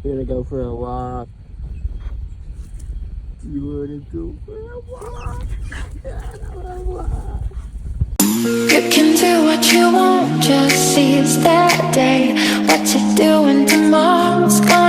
We're gonna go for a walk. You wanna go for a walk? You can do what you want, just seize that day. What you're doing tomorrow's gone.